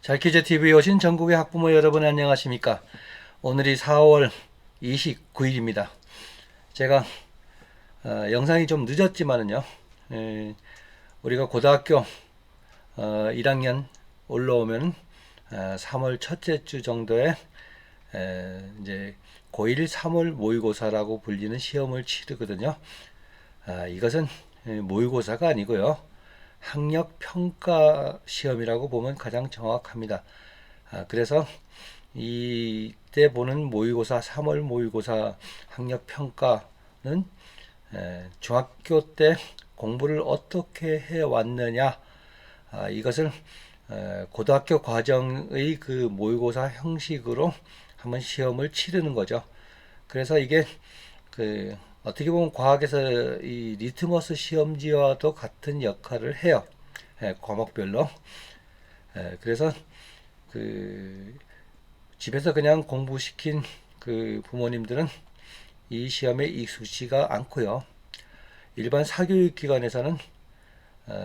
잘퀴즈TV에 오신 전국의 학부모 여러분 안녕하십니까? 오늘이 4월 29일입니다. 제가 영상이 좀 늦었지만은요, 우리가 고등학교 1학년 올라오면 3월 첫째 주 정도에 이제 고1 3월 모의고사라고 불리는 시험을 치르거든요. 이것은 모의고사가 아니고요, 학력 평가 시험이라고 보면 가장 정확합니다. 그래서 이때 보는 모의고사, 3월 모의고사 학력 평가는 중학교 때 공부를 어떻게 해 왔느냐, 이것을 고등학교 과정의 그 모의고사 형식으로 한번 시험을 치르는 거죠. 그래서 이게 그 어떻게 보면 과학에서 이 리트머스 시험지와도 같은 역할을 해요. 과목별로. 그래서 그 집에서 그냥 공부시킨 그 부모님들은 이 시험에 익숙지가 않고요. 일반 사교육기관에서는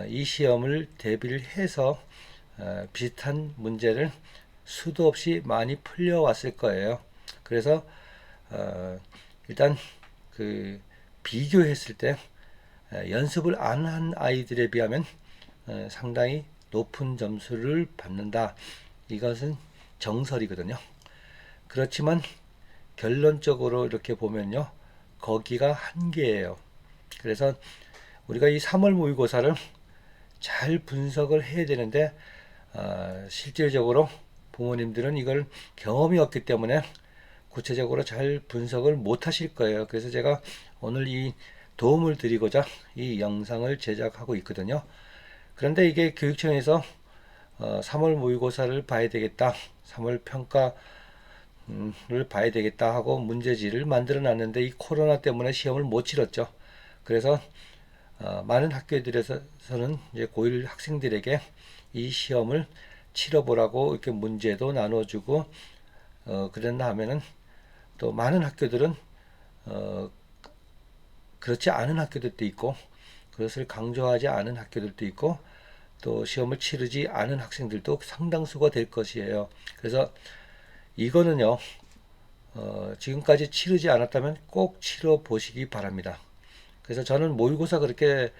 이 시험을 대비를 해서 비슷한 문제를 수도 없이 많이 풀려왔을 거예요. 그래서 일단 그 비교했을 때 연습을 안 한 아이들에 비하면 상당히 높은 점수를 받는다. 이것은 정설이거든요. 그렇지만 결론적으로 이렇게 보면요, 거기가 한계예요. 그래서 우리가 이 3월 모의고사를 잘 분석을 해야 되는데 실질적으로 부모님들은 이걸 경험이 없기 때문에 구체적으로 잘 분석을 못 하실 거예요. 그래서 제가 오늘 이 도움을 드리고자 이 영상을 제작하고 있거든요. 그런데 이게 교육청에서 3월 모의고사를 봐야 되겠다, 3월 평가를 봐야 되겠다 하고 문제지를 만들어 놨는데 이 코로나 때문에 시험을 못 치렀죠. 그래서 많은 학교들에서는 이제 고1 학생들에게 이 시험을 치러보라고 이렇게 문제도 나눠주고 그랬나 하면은 또 많은 학교들은 그렇지 않은 학교들도 있고, 그것을 강조하지 않은 학교들도 있고, 또 시험을 치르지 않은 학생들도 상당수가 될 것이에요. 그래서 이거는요, 지금까지 치르지 않았다면 꼭 치러 보시기 바랍니다. 그래서 저는 모의고사 그렇게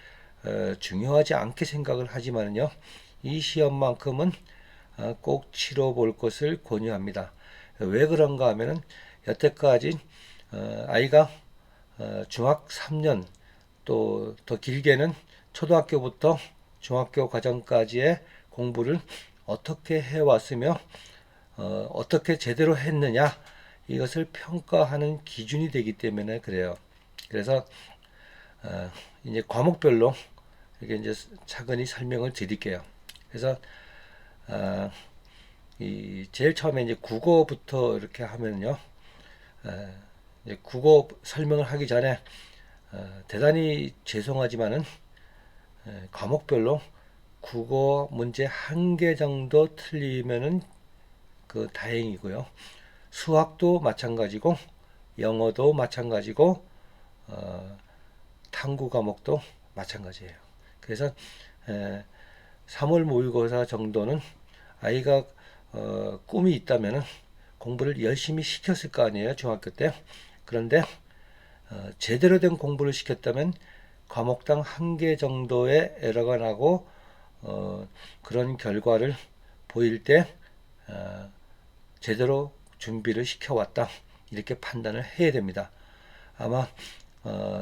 중요하지 않게 생각을 하지만요, 이 시험만큼은 꼭 치러 볼 것을 권유합니다. 왜 그런가 하면은 여태까지 아이가 중학 3년, 또 더 길게는 초등학교부터 중학교 과정까지의 공부를 어떻게 해왔으며 어떻게 제대로 했느냐, 이것을 평가하는 기준이 되기 때문에 그래요. 그래서 이제 과목별로 이렇게 이제 차근히 설명을 드릴게요. 그래서 이 제일 처음에 이제 국어부터 이렇게 하면요, 이제 국어 설명을 하기 전에 대단히 죄송하지만은 과목별로 국어 문제 한 개 정도 틀리면은 그 다행이고요. 수학도 마찬가지고, 영어도 마찬가지고, 탐구 과목도 마찬가지예요. 그래서 3월 모의고사 정도는 아이가 꿈이 있다면은 공부를 열심히 시켰을 거 아니에요, 중학교 때. 그런데 제대로 된 공부를 시켰다면 과목당 한 개 정도의 에러가 나고 그런 결과를 보일 때 제대로 준비를 시켜왔다, 이렇게 판단을 해야 됩니다. 아마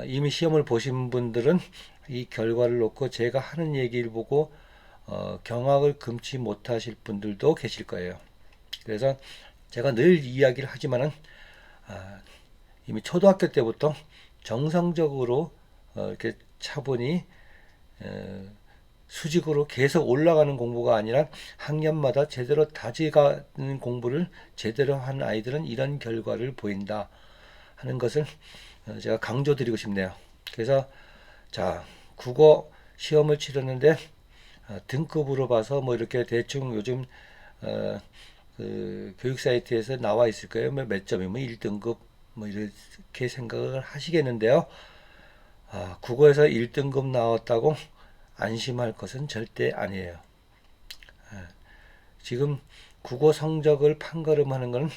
이미 시험을 보신 분들은 이 결과를 놓고 제가 하는 얘기를 보고 경악을 금치 못하실 분들도 계실 거예요. 그래서 제가 늘 이야기를 하지만은 이미 초등학교 때부터 정상적으로 이렇게 차분히 수직으로 계속 올라가는 공부가 아니라 학년마다 제대로 다져가는 공부를 제대로 한 아이들은 이런 결과를 보인다 하는 것을 제가 강조드리고 싶네요. 그래서 자, 국어 시험을 치렀는데 등급으로 봐서 뭐 이렇게 대충 요즘 그 교육 사이트에서 나와 있을 거예요. 몇 점이면 1등급 뭐 이렇게 생각을 하시겠는데요. 국어에서 1등급 나왔다고 안심할 것은 절대 아니에요. 지금 국어 성적을 판가름하는 것은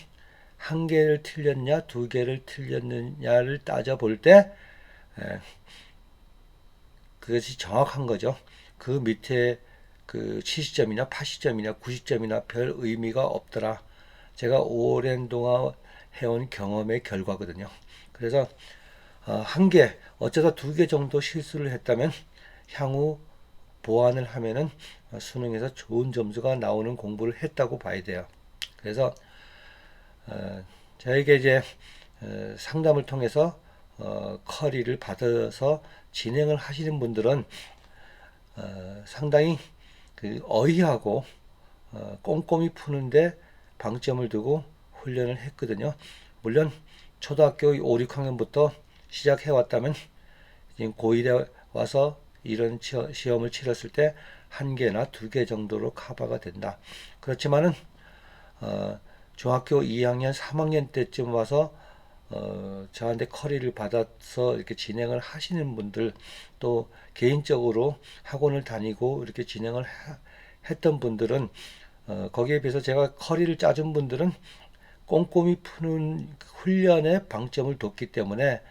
한 개를 틀렸냐, 두 개를 틀렸느냐를 따져볼 때 그것이 정확한 거죠. 그 밑에 그 70점이나 80점이나 90점이나 별 의미가 없더라. 제가 오랜 동안 해온 경험의 결과거든요. 그래서 한 개, 어쩌다 두 개 정도 실수를 했다면 향후 보완을 하면은 수능에서 좋은 점수가 나오는 공부를 했다고 봐야 돼요. 그래서 저에게 이제 상담을 통해서 커리를 받아서 진행을 하시는 분들은 상당히 그 어휘하고 꼼꼼히 푸는데 방점을 두고 훈련을 했거든요. 물론 초등학교 5, 6학년부터 시작해 왔다면 지금 고1에 와서 이런 시험을 치렀을 때 한 개나 두 개 정도로 커버가 된다. 그렇지만은 중학교 2학년, 3학년 때쯤 와서 저한테 커리를 받아서 이렇게 진행을 하시는 분들, 또 개인적으로 학원을 다니고 이렇게 진행을 했던 분들은 거기에 비해서 제가 커리를 짜준 분들은 꼼꼼히 푸는 훈련에 방점을 뒀기 때문에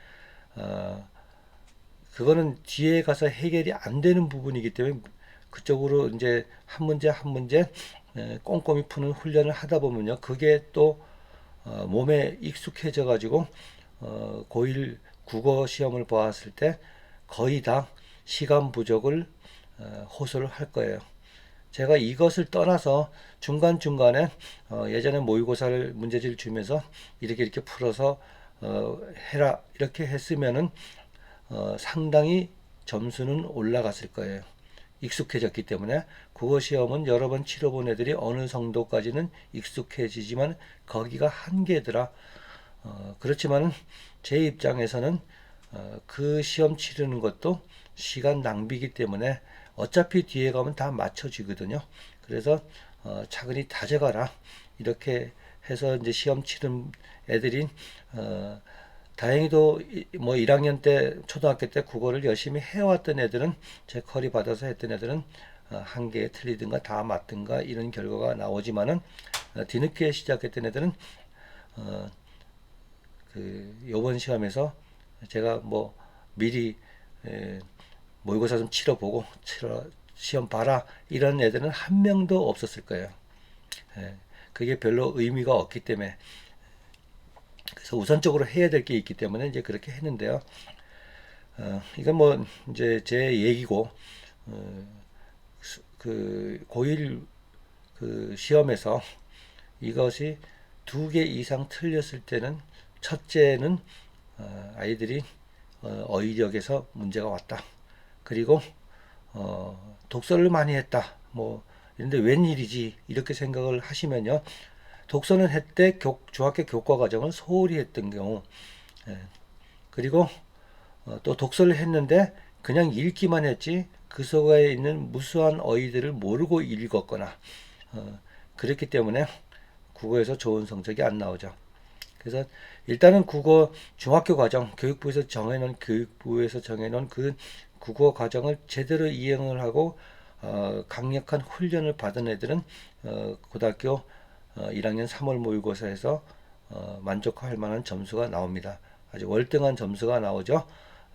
그거는 뒤에 가서 해결이 안 되는 부분이기 때문에 그쪽으로 이제 한 문제 한 문제 꼼꼼히 푸는 훈련을 하다 보면요, 그게 또 몸에 익숙해져 가지고 고1 국어 시험을 보았을 때 거의 다 시간 부족을 호소를 할 거예요. 제가 이것을 떠나서 중간중간에 예전에 모의고사를 문제지를 주면서 이렇게 풀어서 해라 이렇게 했으면은 상당히 점수는 올라갔을 거예요. 익숙해졌기 때문에 국어 시험은 여러 번 치러본 애들이 어느 정도까지는 익숙해지지만 거기가 한계더라. 그렇지만 제 입장에서는 그 시험 치르는 것도 시간 낭비이기 때문에 어차피 뒤에 가면 다 맞춰지거든요. 그래서 차근히 다져가라 이렇게 해서 이제 시험 치른 애들이 다행히도 뭐 1학년 때 초등학교 때 국어를 열심히 해왔던 애들은 제 커리 받아서 했던 애들은 한 개 틀리든가 다 맞든가 이런 결과가 나오지만은 뒤늦게 시작했던 애들은 그 요번 시험에서 제가 뭐 미리 모의고사 좀 치러보고 시험 봐라 이런 애들은 한 명도 없었을 거예요. 그게 별로 의미가 없기 때문에, 그래서 우선적으로 해야 될 게 있기 때문에 이제 그렇게 했는데요. 이건 뭐 이제 제 얘기고, 그 고1 그 시험에서 이것이 두 개 이상 틀렸을 때는 첫째는 아이들이 어휘력에서 문제가 왔다. 그리고 독서를 많이 했다. 뭐 이런데 웬일이지 이렇게 생각을 하시면요. 독서는 했대 중학교 교과 과정을 소홀히 했던 경우, 그리고 또 독서를 했는데 그냥 읽기만 했지 그 속에 있는 무수한 어휘들을 모르고 읽었거나 그랬기 때문에 국어에서 좋은 성적이 안 나오죠. 그래서 일단은 국어 중학교 과정 교육부에서 정해놓은 그 국어 과정을 제대로 이행을 하고 강력한 훈련을 받은 애들은 고등학교 1학년 3월 모의고사에서 만족할 만한 점수가 나옵니다. 아주 월등한 점수가 나오죠.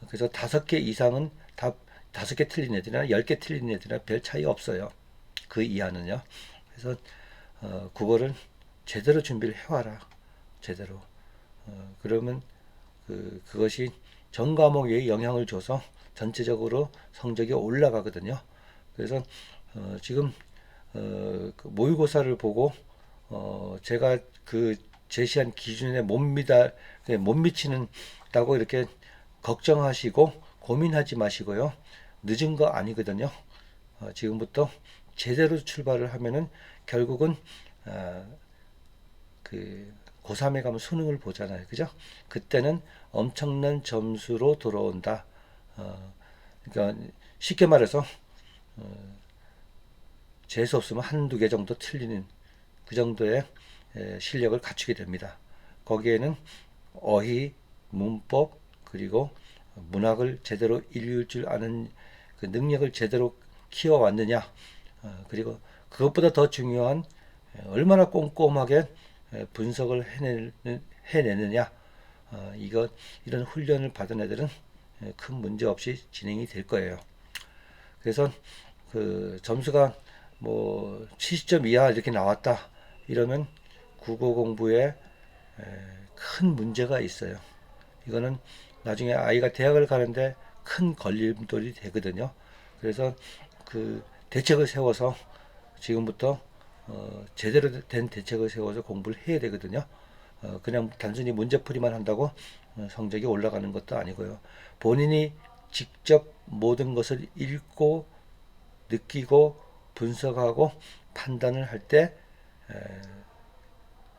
그래서 5개 이상은 다 5개 틀린 애들이나 10개 틀린 애들이나 별 차이 없어요. 그 이하는요. 그래서 국어를 제대로 준비를 해와라. 제대로. 그러면 그것이 전 과목에 영향을 줘서 전체적으로 성적이 올라가거든요. 그래서 지금 그 모의고사를 보고 제가 그 제시한 기준에 못 미치는다고 이렇게 걱정하시고 고민하지 마시고요. 늦은 거 아니거든요. 지금부터 제대로 출발을 하면은 결국은 그 고3에 가면 수능을 보잖아요. 그죠? 그때는 엄청난 점수로 돌아온다. 그러니까 쉽게 말해서 재수 없으면 한두 개 정도 틀리는 그 정도의 실력을 갖추게 됩니다. 거기에는 어휘, 문법, 그리고 문학을 제대로 읽을 줄 아는 그 능력을 제대로 키워왔느냐, 그리고 그것보다 더 중요한 얼마나 꼼꼼하게 분석을 해내느냐. 이런 훈련을 받은 애들은 큰 문제 없이 진행이 될 거예요. 그래서 그 점수가 뭐 70점 이하 이렇게 나왔다 이러면 국어 공부에 큰 문제가 있어요. 이거는 나중에 아이가 대학을 가는데 큰 걸림돌이 되거든요. 그래서 그 대책을 세워서 지금부터 제대로 된 대책을 세워서 공부를 해야 되거든요. 그냥 단순히 문제풀이만 한다고 성적이 올라가는 것도 아니고요. 본인이 직접 모든 것을 읽고 느끼고 분석하고 판단을 할 때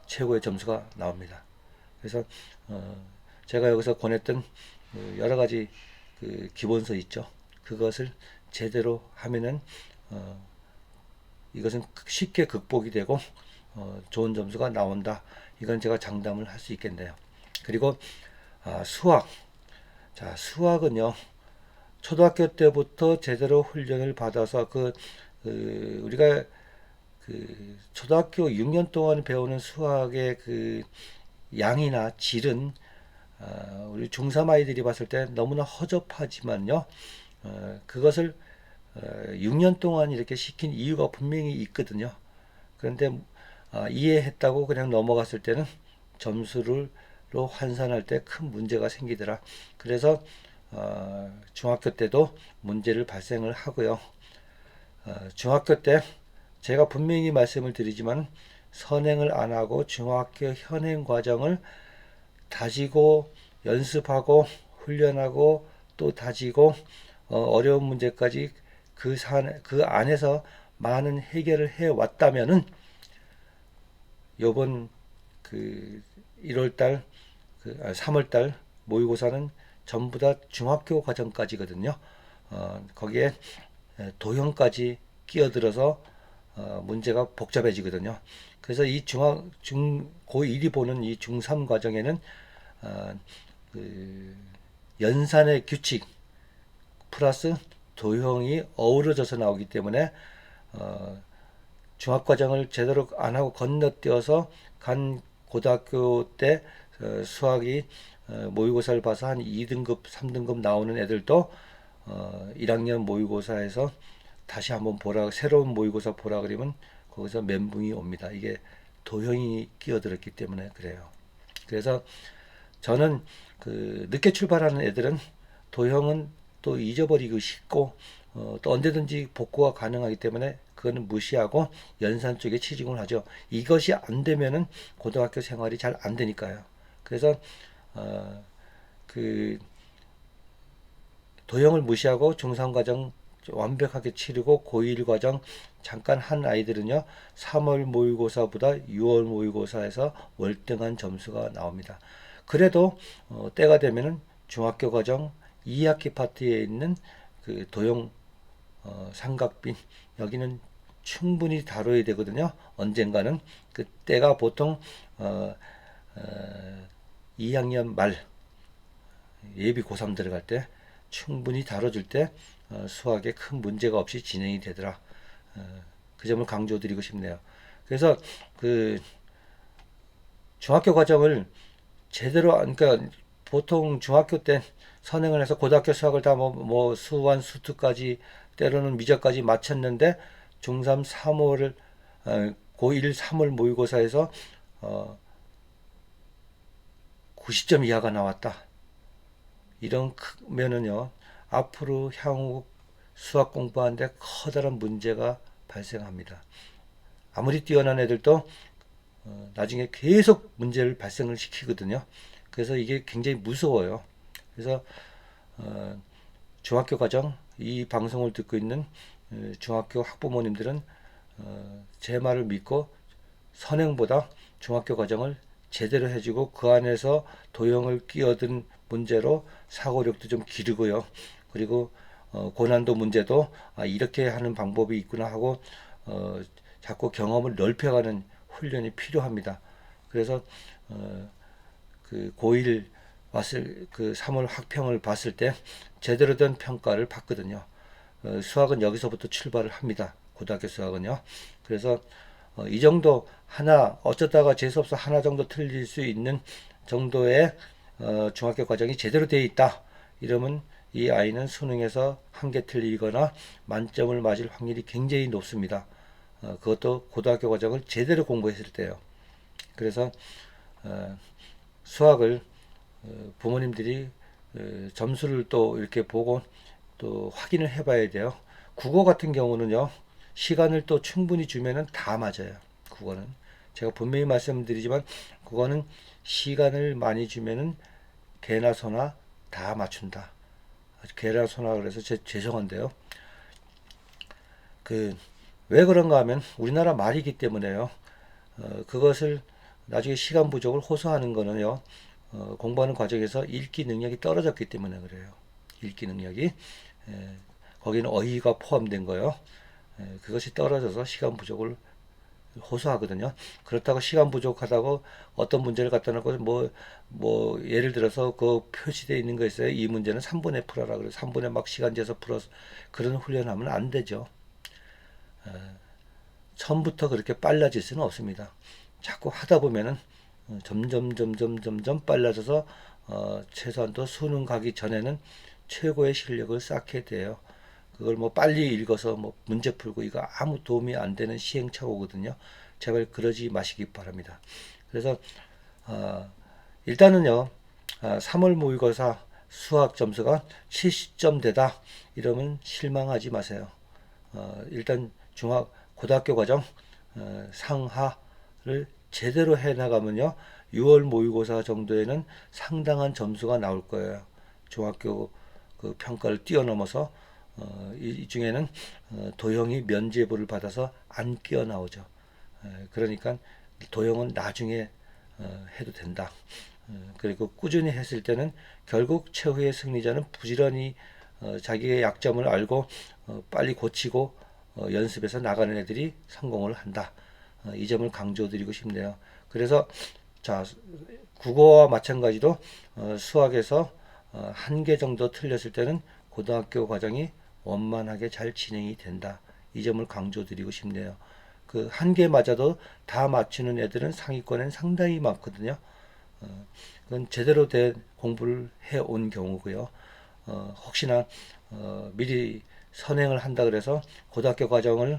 최고의 점수가 나옵니다. 그래서 제가 여기서 권했던 여러 가지 그 기본서 있죠. 그것을 제대로 하면은 이것은 쉽게 극복이 되고 좋은 점수가 나온다. 이건 제가 장담을 할 수 있겠네요. 그리고 수학. 자, 수학은요. 초등학교 때부터 제대로 훈련을 받아서 우리가 그 초등학교 6년 동안 배우는 수학의 그 양이나 질은 우리 중3 아이들이 봤을 때 너무나 허접하지만요. 그것을 6년 동안 이렇게 시킨 이유가 분명히 있거든요. 그런데 이해했다고 그냥 넘어갔을 때는 점수로 환산할 때 큰 문제가 생기더라. 그래서 중학교 때도 문제를 발생을 하고요. 중학교 때 제가 분명히 말씀을 드리지만 선행을 안 하고 중학교 현행 과정을 다지고 연습하고 훈련하고 또 다지고 어려운 문제까지 그 안에서 많은 해결을 해 왔다면은 요번 그 1월달 3월달 모의고사는 전부 다 중학교 과정까지거든요. 거기에 도형까지 끼어들어서 문제가 복잡해지거든요. 그래서 이 고1이 보는 이 중3 과정에는 그 연산의 규칙 플러스 도형이 어우러져서 나오기 때문에 중학과정을 제대로 안 하고 건너뛰어서 간 고등학교 때 수학이 모의고사를 봐서 한 2등급, 3등급 나오는 애들도 1학년 모의고사에서 다시 한번 새로운 모의고사 보라 그러면 거기서 멘붕이 옵니다. 이게 도형이 끼어들었기 때문에 그래요. 그래서 저는 늦게 출발하는 애들은 도형은 또 잊어버리고 싶고 또 언제든지 복구가 가능하기 때문에 그거는 무시하고 연산 쪽에 치중을 하죠. 이것이 안 되면은 고등학교 생활이 잘 안 되니까요. 그래서 그 도형을 무시하고 중3 과정 완벽하게 치르고 고1 과정 잠깐 한 아이들은요 3월 모의고사보다 6월 모의고사에서 월등한 점수가 나옵니다. 그래도 때가 되면은 중학교 과정 2학기 파트에 있는 그 도형 삼각빈 여기는 충분히 다뤄야 되거든요. 언젠가는 그때가 보통 2학년 말 예비 고3 들어갈 때 충분히 다뤄줄 때 수학에 큰 문제가 없이 진행이 되더라. 그 점을 강조드리고 싶네요. 그래서 그 중학교 과정을 제대로 그러니까 보통 중학교 때 선행을 해서 고등학교 수학을 다 뭐 수원 수투까지 때로는 미적까지 마쳤는데 중3 3월을 고1 3월 모의고사에서 90점 이하가 나왔다. 이런면은요 앞으로 향후 수학 공부하는데 커다란 문제가 발생합니다. 아무리 뛰어난 애들도 나중에 계속 문제를 발생을 시키거든요. 그래서 이게 굉장히 무서워요. 그래서 중학교 과정 이 방송을 듣고 있는 중학교 학부모님들은 제 말을 믿고 선행보다 중학교 과정을 제대로 해주고 그 안에서 도형을 끼어든 문제로 사고력도 좀 기르고요. 그리고 고난도 문제도 이렇게 하는 방법이 있구나 하고 자꾸 경험을 넓혀가는 훈련이 필요합니다. 그래서 그 고1 왔을 그 3월 학평을 봤을 때 제대로 된 평가를 받거든요. 수학은 여기서부터 출발을 합니다. 고등학교 수학은요. 그래서 이 정도 하나 어쩌다가 재수없어 하나 정도 틀릴 수 있는 정도의 중학교 과정이 제대로 되어 있다. 이러면 이 아이는 수능에서 한 개 틀리거나 만점을 맞을 확률이 굉장히 높습니다. 그것도 고등학교 과정을 제대로 공부했을 때요. 그래서 수학을 부모님들이 점수를 또 이렇게 보고 또 확인을 해봐야 돼요. 국어 같은 경우는요, 시간을 또 충분히 주면은 다 맞아요. 국어는 제가 분명히 말씀드리지만 국어는 시간을 많이 주면은 개나 소나 다 맞춘다. 개나 소나 그래서 죄송한데요. 왜 그런가 하면 우리나라 말이기 때문에요. 그것을 나중에 시간 부족을 호소하는 거는요. 공부하는 과정에서 읽기 능력이 떨어졌기 때문에 그래요. 읽기 능력이 거기는 어휘가 포함된 거요. 그것이 떨어져서 시간 부족을 호소하거든요. 그렇다고 시간 부족하다고 어떤 문제를 갖다 놓고 뭐 예를 들어서 그 표시되어 있는 거 있어요. 이 문제는 3분에 풀어라 그래서 3분에 막 시간 재서 풀어 그런 훈련하면 안 되죠. 처음부터 그렇게 빨라질 수는 없습니다. 자꾸 하다 보면은 점점 빨라져서 최소한도 수능 가기 전에는 최고의 실력을 쌓게 돼요. 그걸 뭐 빨리 읽어서 뭐 문제 풀고 이거 아무 도움이 안 되는 시행착오거든요. 제발 그러지 마시기 바랍니다. 그래서 일단은요, 3월 모의고사 수학 점수가 70점대다 이러면 실망하지 마세요. 일단 고등학교 과정 상하를 제대로 해 나가면요, 6월 모의고사 정도에는 상당한 점수가 나올 거예요. 중학교 그 평가를 뛰어넘어서 이 중에는 도형이 면제부를 받아서 안 끼어 나오죠. 그러니까 도형은 나중에 해도 된다. 그리고 꾸준히 했을 때는 결국 최후의 승리자는 부지런히 자기의 약점을 알고 빨리 고치고 연습해서 나가는 애들이 성공을 한다. 이 점을 강조드리고 싶네요. 그래서 자, 국어와 마찬가지로 수학에서 한 개 정도 틀렸을 때는 고등학교 과정이 원만하게 잘 진행이 된다. 이 점을 강조드리고 싶네요. 그 한 개 맞아도 다 맞추는 애들은 상위권엔 상당히 많거든요. 그건 제대로 된 공부를 해온 경우고요. 혹시나 미리 선행을 한다 그래서 고등학교 과정을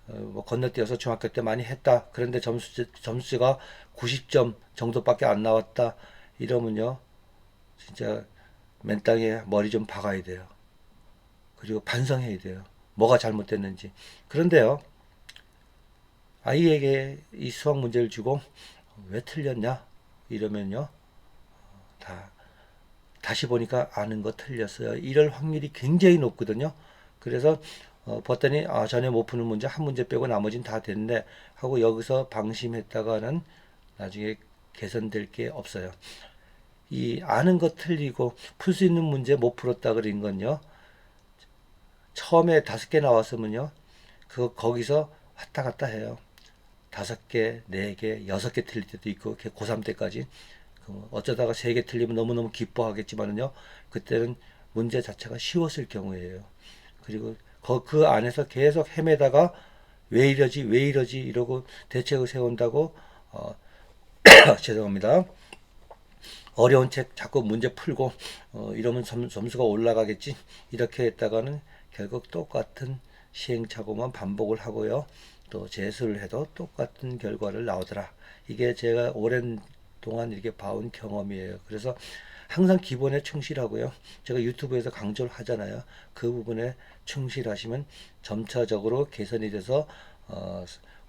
뭐 건너뛰어서 중학교 때 많이 했다. 그런데 점수가 90점 정도밖에 안 나왔다. 이러면요, 진짜 맨땅에 머리 좀 박아야 돼요. 그리고 반성해야 돼요. 뭐가 잘못됐는지. 그런데요, 아이에게 이 수학 문제를 주고 왜 틀렸냐? 이러면요, 다 다시 보니까 아는 거 틀렸어요. 이럴 확률이 굉장히 높거든요. 그래서 봤더니 전에 못 푸는 문제 한 문제 빼고 나머지는 다 됐네 하고 여기서 방심했다가는 나중에 개선될 게 없어요. 이 아는 거 틀리고 풀 수 있는 문제 못 풀었다 그런 건요. 처음에 5개 나왔으면요. 거기서 왔다 갔다 해요. 5개, 4개, 6개 틀릴 때도 있고 고3 때까지 어쩌다가 3개 틀리면 너무너무 기뻐하겠지만은요. 그때는 문제 자체가 쉬웠을 경우에요. 그리고 그 안에서 계속 헤매다가 왜 이러지 왜 이러지 이러고 대책을 세운다고 죄송합니다. 어려운 책 자꾸 문제 풀고 이러면 점수가 올라가겠지 이렇게 했다가는 결국 똑같은 시행착오만 반복을 하고요. 또 재수를 해도 똑같은 결과를 나오더라. 이게 제가 오랜 동안 이렇게 봐온 경험이에요. 그래서 항상 기본에 충실하고요. 제가 유튜브에서 강조를 하잖아요. 그 부분에 충실하시면 점차적으로 개선이 돼서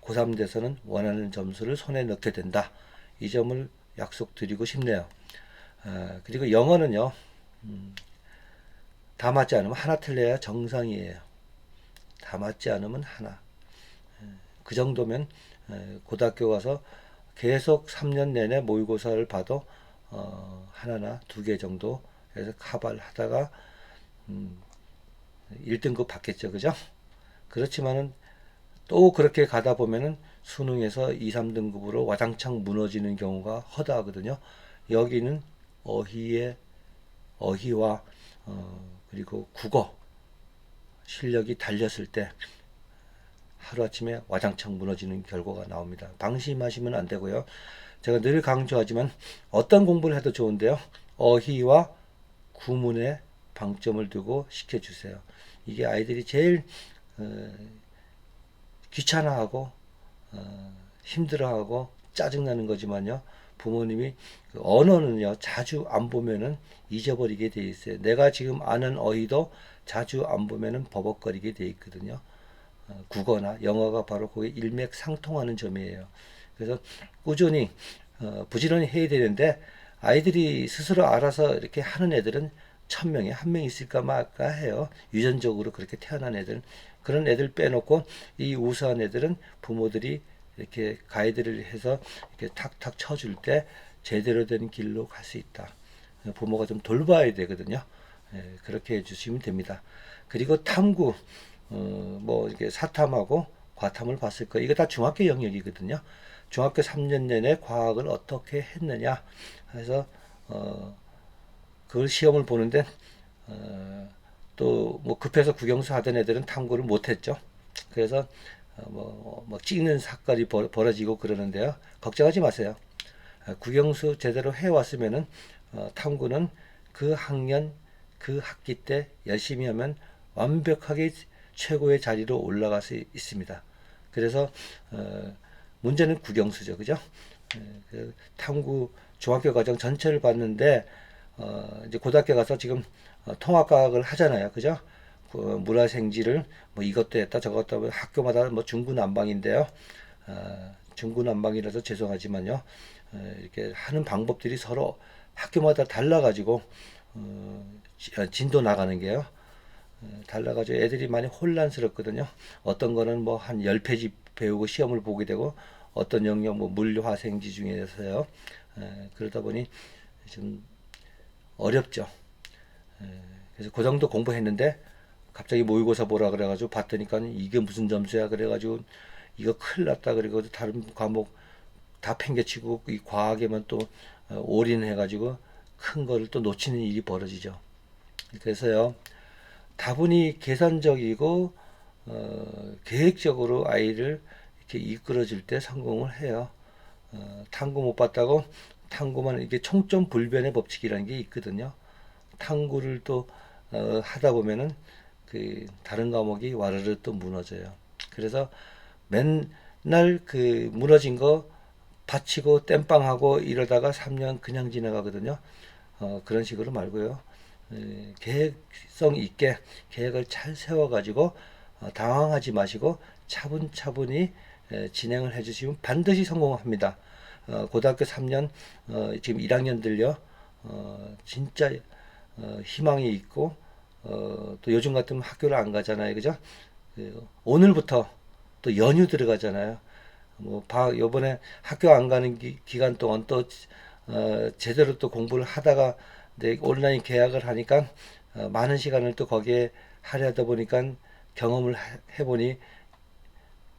고3 돼서는 원하는 점수를 손에 넣게 된다. 이 점을 약속드리고 싶네요. 그리고 영어는요. 다 맞지 않으면 하나 틀려야 정상이에요. 다 맞지 않으면 하나. 그 정도면 고등학교 가서 계속 3년 내내 모의고사를 봐도 하나나 2개 정도 해서 카바를 하다가 1등급 받겠죠. 그죠? 그렇지만은 또 그렇게 가다 보면은 수능에서 2, 3등급으로 와장창 무너지는 경우가 허다하거든요. 여기는 어휘와 그리고 국어 실력이 달렸을 때 하루아침에 와장창 무너지는 결과가 나옵니다. 방심하시면 안 되고요. 제가 늘 강조하지만 어떤 공부를 해도 좋은데요. 어휘와 구문에 방점을 두고 시켜주세요. 이게 아이들이 제일 귀찮아하고 힘들어하고 짜증나는 거지만요. 부모님이 그 언어는요 자주 안 보면은 잊어버리게 돼 있어요. 내가 지금 아는 어휘도 자주 안 보면은 버벅거리게 돼 있거든요. 국어나 영어가 바로 거기 일맥상통하는 점이에요. 그래서 꾸준히 부지런히 해야 되는데 아이들이 스스로 알아서 이렇게 하는 애들은 1000명에 1명 있을까 말까 해요. 유전적으로 그렇게 태어난 애들. 그런 애들 빼놓고 이 우수한 애들은 부모들이 이렇게 가이드를 해서 이렇게 탁탁 쳐줄 때 제대로 된 길로 갈 수 있다. 부모가 좀 돌봐야 되거든요. 그렇게 해주시면 됩니다. 그리고 탐구, 뭐 이렇게 사탐하고 과탐을 봤을 거예요. 이거 다 중학교 영역이거든요. 중학교 3년 내내 과학을 어떻게 했느냐 해서 그걸 시험을 보는데 또 뭐 급해서 국영수 하던 애들은 탐구를 못했죠. 그래서 뭐 찍는 사건이 벌어지고 그러는데요. 걱정하지 마세요. 국영수 제대로 해왔으면은 탐구는 그 학년 그 학기 때 열심히 하면 완벽하게 최고의 자리로 올라갈 수 있습니다. 그래서 문제는 국영수죠, 그죠? 그 탐구 중학교 과정 전체를 봤는데 이제 고등학교 가서 지금 통합과학을 하잖아요, 그죠? 그 물화생지를 뭐 이것도 했다 저것도 했다 학교마다 뭐 중구난방인데요. 중구난방이라서 죄송하지만요. 이렇게 하는 방법들이 서로 학교마다 달라가지고 진도 나가는 게요. 달라가지고 애들이 많이 혼란스럽거든요. 어떤 거는 뭐 한 10페이지 배우고 시험을 보게 되고 어떤 영역 뭐 물화생지 중에서요. 그러다 보니 좀 어렵죠. 그래서 그 정도 공부했는데 갑자기 모의고사 보라 그래가지고 봤더니까 이게 무슨 점수야 그래가지고 이거 큰일 났다 그래가지고 다른 과목 다 팽개치고 이 과학에만 또 올인해가지고 큰 거를 또 놓치는 일이 벌어지죠. 그래서요 다분히 계산적이고 계획적으로 아이를 이렇게 이끌어줄 때 성공을 해요. 탐구 못 봤다고 탐구만 이게 총점 불변의 법칙이라는 게 있거든요. 탐구를 또 하다 보면은 그 다른 과목이 와르르 또 무너져요. 그래서 맨날 그 무너진 거 받치고 땜빵하고 이러다가 3년 그냥 지나가거든요. 그런 식으로 말고요. 계획성 있게 계획을 잘 세워가지고 당황하지 마시고 차분차분히 진행을 해주시면 반드시 성공합니다. 고등학교 3년 지금 1학년들요. 진짜 희망이 있고 또 요즘 같으면 학교를 안 가잖아요, 그죠? 오늘부터 또 연휴 들어가잖아요. 뭐 요번에 학교 안 가는 기간 동안 또 제대로 또 공부를 하다가 온라인 계약을 하니까 많은 시간을 또 거기에 할애하다 보니까 경험을 해보니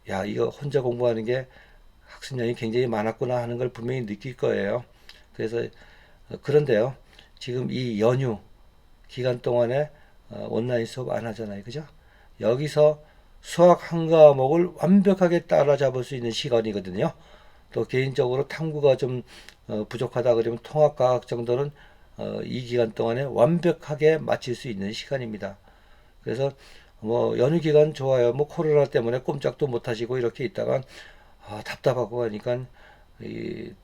야 이거 혼자 공부하는 게 학습량이 굉장히 많았구나 하는 걸 분명히 느낄 거예요. 그래서 그런데요 지금 이 연휴 기간 동안에 온라인 수업 안 하잖아요, 그죠? 여기서 수학 한 과목을 완벽하게 따라잡을 수 있는 시간이거든요. 또 개인적으로 탐구가 좀 부족하다 그러면 통합과학 정도는 이 기간 동안에 완벽하게 마칠 수 있는 시간입니다. 그래서 뭐 연휴 기간 좋아요. 뭐 코로나 때문에 꼼짝도 못 하시고 이렇게 있다가 답답하고 하니까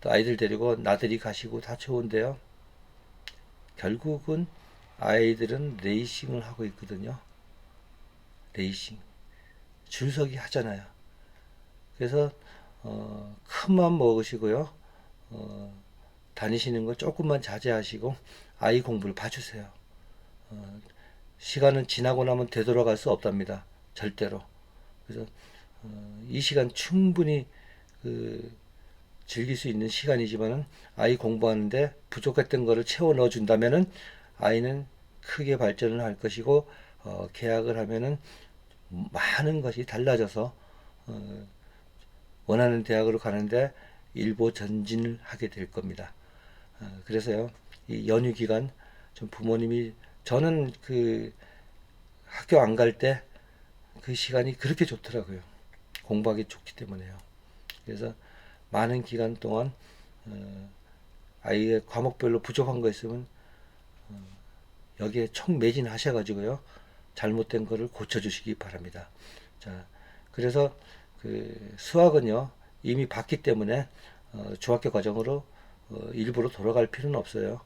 또 아이들 데리고 나들이 가시고 다 좋은데요. 결국은 아이들은 레이싱을 하고 있거든요. 레이싱. 줄서기 하잖아요. 그래서 큰 맘 먹으시고요. 다니시는 거 조금만 자제하시고 아이 공부를 봐주세요. 시간은 지나고 나면 되돌아갈 수 없답니다. 절대로. 그래서 이 시간 충분히 그 즐길 수 있는 시간이지만은 아이 공부하는데 부족했던 거를 채워 넣어 준다면은 아이는 크게 발전을 할 것이고 계약을 하면은 많은 것이 달라져서 원하는 대학으로 가는데 일보 전진을 하게 될 겁니다. 그래서요 이 연휴 기간 좀 부모님이 저는 그 학교 안 갈 때 그 시간이 그렇게 좋더라고요. 공부하기 좋기 때문에요. 그래서 많은 기간 동안 아이의 과목별로 부족한 거 있으면 여기에 총 매진하셔가지고요, 잘못된 거를 고쳐주시기 바랍니다. 자, 그래서 그 수학은요 이미 봤기 때문에 중학교 과정으로 일부러 돌아갈 필요는 없어요.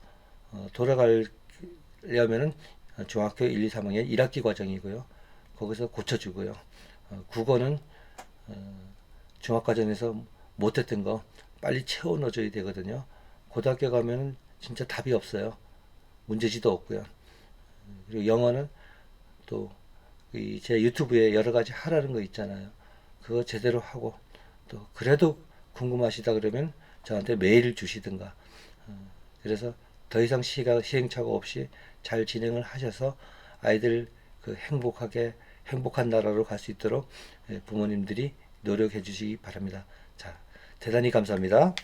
돌아가려면은 중학교 1, 2, 3학년 1학기 과정이고요. 거기서 고쳐주고요. 국어는 중학과정에서 못했던 거 빨리 채워 넣어줘야 되거든요. 고등학교 가면은 진짜 답이 없어요. 문제지도 없고요. 그리고 영어는 또 제 유튜브에 여러 가지 하라는 거 있잖아요. 그거 제대로 하고, 또 그래도 궁금하시다 그러면 저한테 메일을 주시든가. 그래서 더 이상 시행착오 없이 잘 진행을 하셔서 아이들 그 행복하게 행복한 나라로 갈 수 있도록 부모님들이 노력해 주시기 바랍니다. 자, 대단히 감사합니다.